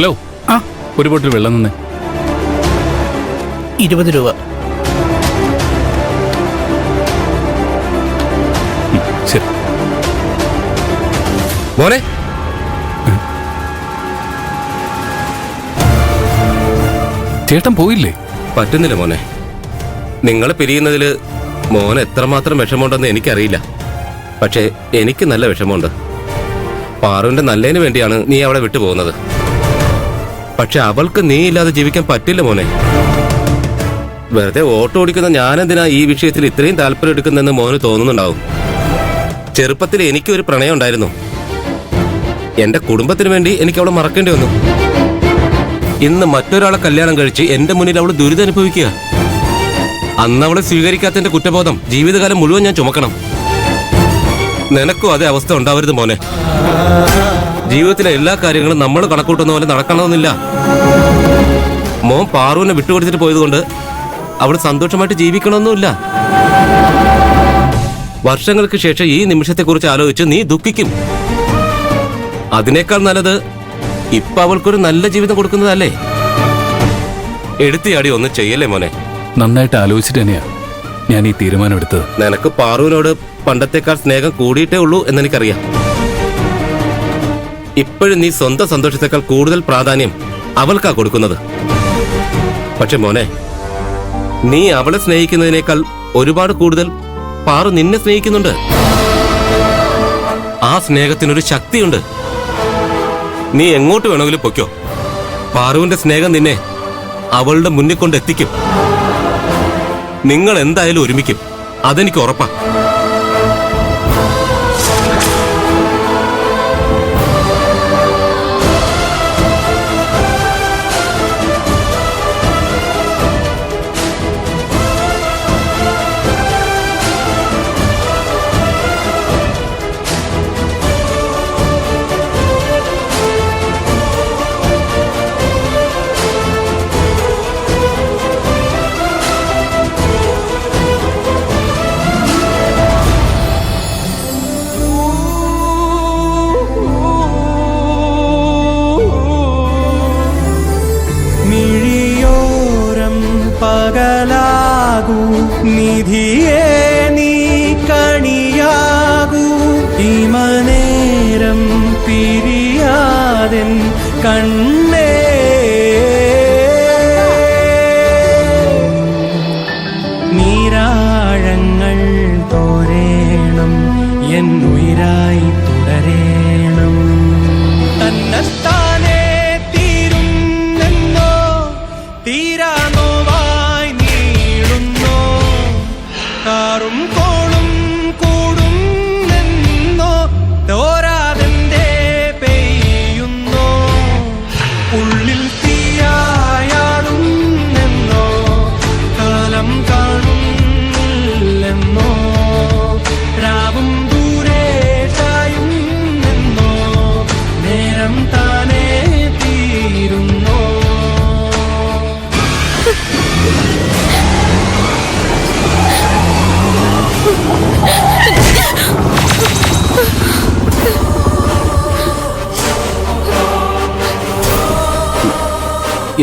Hello, ഒരു ബോട്ടിൽ വെള്ളം തന്നെ. 20 രൂപ. ശരി മോനെ. ചേട്ടൻ പോയില്ലേ? പറ്റുന്നില്ല മോനെ. നിങ്ങളെ പിരിയുന്നതിൽ മോൻ എത്രമാത്രം വിഷമമുണ്ടെന്ന് എനിക്കറിയില്ല. പക്ഷേ എനിക്ക് നല്ല വിഷമമുണ്ട്. പാറുവിന്റെ നല്ലതിന് വേണ്ടിയാണ് നീ അവളെ വിട്ടുപോകുന്നത്. പക്ഷെ അവൾക്ക് നീ ഇല്ലാതെ ജീവിക്കാൻ പറ്റില്ല മോനെ. വെറുതെ ഓട്ടോ ഓടിക്കുന്ന ഞാനെന്തിനാ ഈ വിഷയത്തിൽ ഇത്രയും താല്പര്യം എടുക്കുന്നെന്ന് മോന് തോന്നുന്നുണ്ടാവും. ചെറുപ്പത്തിൽ എനിക്കൊരു പ്രണയം ഉണ്ടായിരുന്നു. എന്റെ കുടുംബത്തിന് വേണ്ടി എനിക്ക് അവളെ മറക്കേണ്ടി വന്നു. ഇന്ന് മറ്റൊരാളെ കല്യാണം കഴിച്ച് എന്റെ മുന്നിൽ അവൾ ദുരിതം അനുഭവിക്കുക. അന്ന് അവളെ സ്വീകരിക്കാത്തതിന്റെ കുറ്റബോധം ജീവിതകാലം മുഴുവൻ ഞാൻ ചുമക്കണം. നിനക്കും അതേ അവസ്ഥ ഉണ്ടാവരുത് മോനെ. ജീവിതത്തിലെ എല്ലാ കാര്യങ്ങളും നമ്മൾ കണക്കൂട്ടുന്ന പോലെ നടക്കണമെന്നില്ല. മോൻ പാറുവിനെ വിട്ടുകൊടുത്തിട്ട് പോയതുകൊണ്ട് അവൾ സന്തോഷമായിട്ട് ജീവിക്കണമെന്നുമില്ല. വർഷങ്ങൾക്ക് ശേഷം ഈ നിമിഷത്തെക്കുറിച്ച് ആലോചിച്ച് നീ ദുഃഖിക്കും. അതിനേക്കാൾ നല്ലത് ഇപ്പൊ അവൾക്കൊരു നല്ല ജീവിതം കൊടുക്കുന്നതല്ലേ. എടുത്തിയാടി ഒന്നും ചെയ്യല്ലേ മോനെ. നന്നായിട്ട് ആലോചിച്ചിട്ട് തന്നെയാ ഞാൻ ഈ തീരുമാനം എടുത്തത്. നിനക്ക് പാറുവിനോട് പണ്ടത്തെക്കാൾ സ്നേഹം കൂടിയിട്ടേ ഉള്ളൂ എന്നെനിക്കറിയാം. ഇപ്പോഴും നീ സ്വന്തം സന്തോഷത്തെക്കാൾ കൂടുതൽ പ്രാധാന്യം അവൾക്കാ കൊടുക്കുന്നത്. പക്ഷെ മോനെ, നീ അവളെ സ്നേഹിക്കുന്നതിനേക്കാൾ ഒരുപാട് കൂടുതൽ പാറു നിന്നെ സ്നേഹിക്കുന്നുണ്ട്. ആ സ്നേഹത്തിനൊരു ശക്തിയുണ്ട്. നീ എങ്ങോട്ട് വേണമെങ്കിലും പൊയ്ക്കോ. പാറുവിന്റെ സ്നേഹം നിന്നെ അവളുടെ മുന്നിൽ കൊണ്ട് എത്തിക്കും. നിങ്ങൾ എന്തായാലും ഒരുമിക്കും, അതെനിക്ക് ഉറപ്പാ. പകലാകൂ നിധിയേ നീ കണിയാകൂ ഈ മനേരം പിരിയാതെൻ കണ്ണേ. നീരാഴങ്ങൾ തോരേണം എന്നുയിരായി തുടരേണം. തന്നത്താനേ തീരുന്നെന്നോ തീരാനോ കാറും കോളും കൂടും എന്നോ തോരാതെന്തേ പെയ്യുന്നോ ഉള്ളിൽ തീയായാടും എന്നോ കാലം കാണുന്നില്ലെന്നോ രാവും ദൂരെ ചായും എന്നോ നേരം താനേ തീരുന്നോ.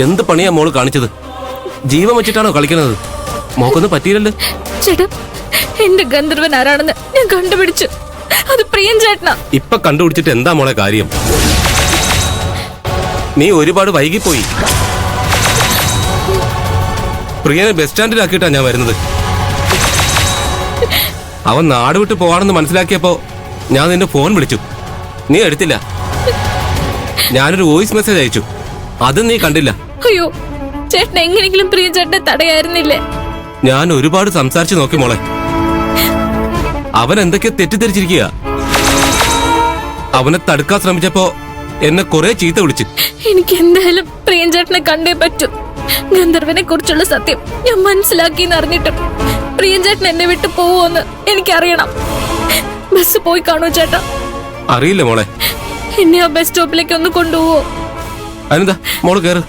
എന്ത് പണിയാ മോള് കാണിച്ചത്? ജീവൻ വെച്ചിട്ടാണോ കളിക്കുന്നത്? മോക്കൊന്നും പറ്റിയില്ലല്ലോ. ചേട്ടാ, എന്റെ ഗന്ധർവൻ ആരാണെന്ന് ഞാൻ കണ്ടുപിടിച്ചു. അത് പ്രിയൻ ചേട്ടനാ. ഇപ്പൊ കണ്ടുപിടിച്ചിട്ട് എന്താ മോളെ കാര്യം? നീ ഒരുപാട് വൈകിപ്പോയി. പ്രിയനെ ബസ് സ്റ്റാൻഡിലാക്കിയിട്ടാ ഞാൻ വരുന്നത്. അവൻ നാട് വിട്ട് പോവാണെന്ന് മനസ്സിലാക്കിയപ്പോ ഞാൻ നിന്റെ ഫോൺ വിളിച്ചു. നീ എടുത്തില്ല. ഞാനൊരു വോയിസ് മെസ്സേജ് അയച്ചു, അത് നീ കണ്ടില്ല. അയ്യോ, ചേട്ടൻ എങ്ങനെയെങ്കിലും പ്രിയ ചേട്ടനെ തടയായിരുന്നില്ലേ? ഞാൻ ഒരുപാട് സംസാരിച്ചു നോക്കി മോളെ. അവൻ എന്തൊക്കെയോ തെറ്റിദ്ധരിച്ചിരിക്കുക. അവനെ തടുക്കാൻ ശ്രമിച്ചപ്പോ എന്നെ കുറെ ചീത്ത വിളിച്ചു. എനിക്ക് എന്തായാലും പ്രിയൻ ചേട്ടനെ കണ്ടേ പറ്റൂ. ഗന്ധർവനെ കുറിച്ചുള്ള സത്യം ഞാൻ മനസ്സിലാക്കിയെന്ന് അറിഞ്ഞിട്ടും പ്രിയൻ ചേട്ടൻ എന്നെ വിട്ടു പോവോന്ന് എനിക്കറിയണം. ബസ് പോയി കാണോ ചേട്ടാ? അറിയില്ല മോളെ. എന്നെ ആ ബസ് സ്റ്റോപ്പിലേക്ക് ഒന്ന് കൊണ്ടുപോവോ? അതിനെന്താ, മോള് കേറ്.